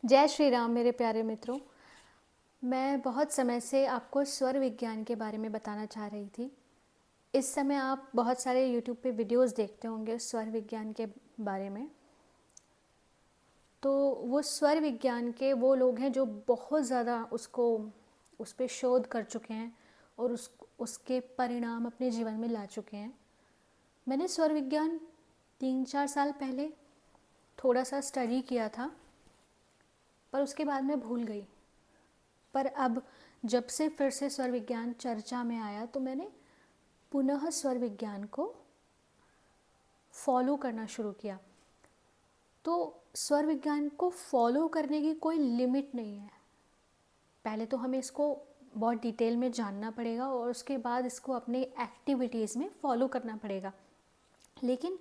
जय श्री राम मेरे प्यारे मित्रों। मैं बहुत समय से आपको स्वर विज्ञान के बारे में बताना चाह रही थी। इस समय आप बहुत सारे YouTube पे वीडियोस देखते होंगे स्वर विज्ञान के बारे में। तो वो स्वर विज्ञान के वो लोग हैं जो बहुत ज़्यादा उस पर शोध कर चुके हैं और उसके परिणाम अपने जीवन में ला चुके हैं। मैंने स्वर विज्ञान 3-4 साल पहले थोड़ा सा स्टडी किया था, पर उसके बाद मैं भूल गई। पर अब जब से फिर से स्वर विज्ञान चर्चा में आया तो मैंने पुनः स्वर विज्ञान को फॉलो करना शुरू किया। तो स्वर विज्ञान को फॉलो करने की कोई लिमिट नहीं है। पहले तो हमें इसको बहुत डिटेल में जानना पड़ेगा और उसके बाद इसको अपने एक्टिविटीज़ में फॉलो करना पड़ेगा। लेकिन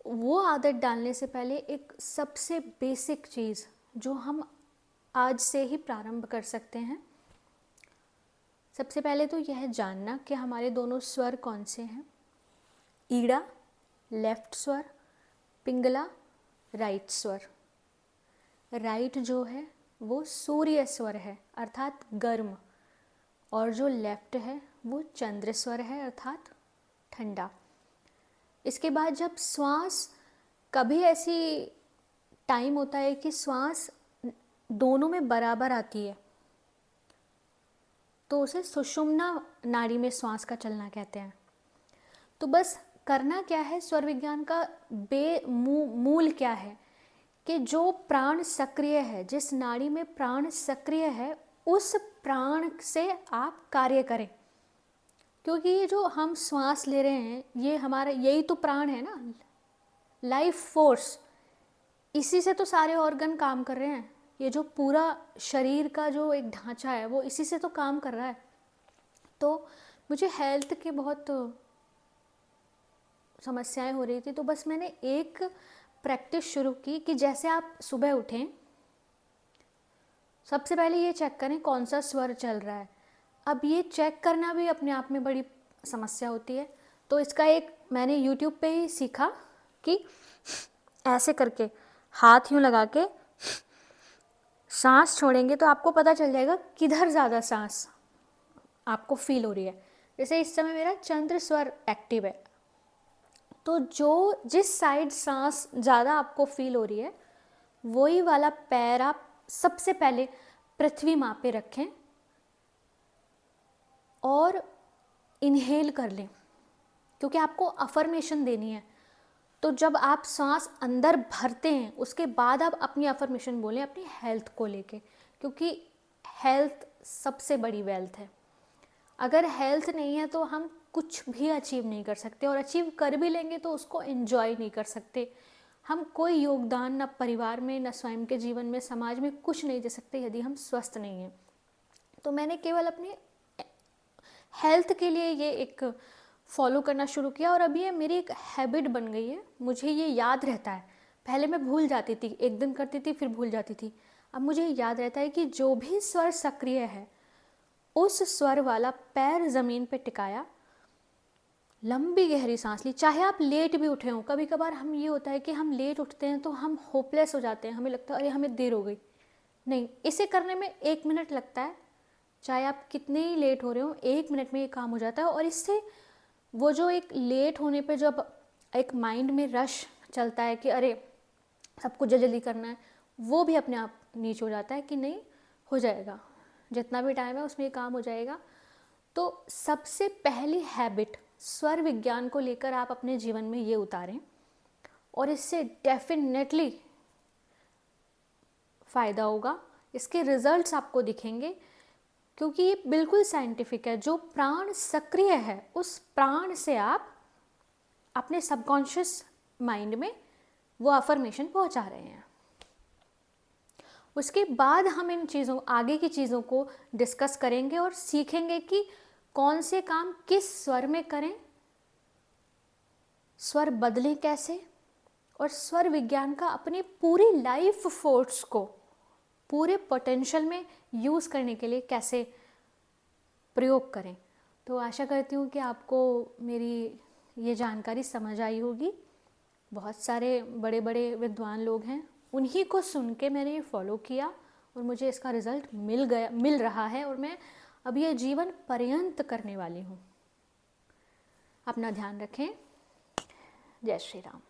वो आदत डालने से पहले एक सबसे बेसिक चीज़ जो हम आज से ही प्रारंभ कर सकते हैं, सबसे पहले तो यह जानना कि हमारे दोनों स्वर कौन से हैं। ईड़ा लेफ्ट स्वर, पिंगला राइट स्वर। राइट जो है वो सूर्य स्वर है अर्थात गर्म, और जो लेफ्ट है वो चंद्र स्वर है अर्थात ठंडा। इसके बाद जब श्वास, कभी ऐसी टाइम होता है कि श्वास दोनों में बराबर आती है, तो उसे सुषुम्ना नाड़ी में श्वास का चलना कहते हैं। तो बस करना क्या है, स्वर विज्ञान का मूल क्या है कि जो प्राण सक्रिय है, जिस नाड़ी में प्राण सक्रिय है, उस प्राण से आप कार्य करें। क्योंकि ये जो हम श्वास ले रहे हैं, ये हमारा यही तो प्राण है ना, लाइफ फोर्स। इसी से तो सारे ऑर्गन काम कर रहे हैं। ये जो पूरा शरीर का जो एक ढांचा है वो इसी से तो काम कर रहा है। तो मुझे हेल्थ के बहुत समस्याएं हो रही थी, तो बस मैंने एक प्रैक्टिस शुरू की कि जैसे आप सुबह उठें, सबसे पहले ये चेक करें कौन सा स्वर चल रहा है। अब ये चेक करना भी अपने आप में बड़ी समस्या होती है, तो इसका एक मैंने YouTube पे ही सीखा कि ऐसे करके हाथ यूँ लगा के सांस छोड़ेंगे तो आपको पता चल जाएगा किधर ज़्यादा सांस आपको फील हो रही है। जैसे इस समय मेरा चंद्र स्वर एक्टिव है, तो जिस साइड सांस ज़्यादा आपको फील हो रही है, वही वाला पैर आप सबसे पहले पृथ्वी माँ पे रखें और इनहेल कर लें, क्योंकि आपको अफर्मेशन देनी है। तो जब आप सांस अंदर भरते हैं, उसके बाद आप अपनी अफर्मेशन बोलें अपनी हेल्थ को लेके, क्योंकि हेल्थ सबसे बड़ी वेल्थ है। अगर हेल्थ नहीं है तो हम कुछ भी अचीव नहीं कर सकते, और अचीव कर भी लेंगे तो उसको एंजॉय नहीं कर सकते। हम कोई योगदान न परिवार में, न स्वयं के जीवन में, समाज में कुछ नहीं दे सकते यदि हम स्वस्थ नहीं हैं। तो मैंने केवल अपने हेल्थ के लिए ये एक फॉलो करना शुरू किया, और अभी ये मेरी एक हैबिट बन गई है। मुझे ये याद रहता है। पहले मैं भूल जाती थी, एक दिन करती थी फिर भूल जाती थी। अब मुझे याद रहता है कि जो भी स्वर सक्रिय है, उस स्वर वाला पैर ज़मीन पे टिकाया, लंबी गहरी सांस ली, चाहे आप लेट भी उठे हों। कभी कभार हम ये होता है कि हम लेट उठते हैं तो हम होपलेस हो जाते हैं, हमें लगता है अरे हमें देर हो गई। नहीं, इसे करने में 1 मिनट लगता है। चाहे आप कितने ही लेट हो रहे हो, 1 मिनट में ये काम हो जाता है। और इससे वो जो एक लेट होने पे जब एक माइंड में रश चलता है कि अरे सब कुछ जल्दी करना है, वो भी अपने आप नीचे हो जाता है कि नहीं, हो जाएगा, जितना भी टाइम है उसमें ये काम हो जाएगा। तो सबसे पहली हैबिट स्वर विज्ञान को लेकर आप अपने जीवन में ये उतारें, और इससे डेफिनेटली फ़ायदा होगा। इसके रिजल्ट्स आपको दिखेंगे, क्योंकि ये बिल्कुल साइंटिफिक है। जो प्राण सक्रिय है, उस प्राण से आप अपने सबकॉन्शियस माइंड में वो अफर्मेशन पहुंचा रहे हैं। उसके बाद हम इन चीज़ों, आगे की चीज़ों को डिस्कस करेंगे और सीखेंगे कि कौन से काम किस स्वर में करें, स्वर बदलें कैसे, और स्वर विज्ञान का अपनी पूरी लाइफ फोर्स को पूरे पोटेंशियल में यूज़ करने के लिए कैसे प्रयोग करें। तो आशा करती हूँ कि आपको मेरी ये जानकारी समझ आई होगी। बहुत सारे बड़े बड़े विद्वान लोग हैं, उन्हीं को सुन के मैंने ये फॉलो किया और मुझे इसका रिज़ल्ट मिल रहा है, और मैं अब ये जीवन पर्यंत करने वाली हूँ। अपना ध्यान रखें। जय श्री राम।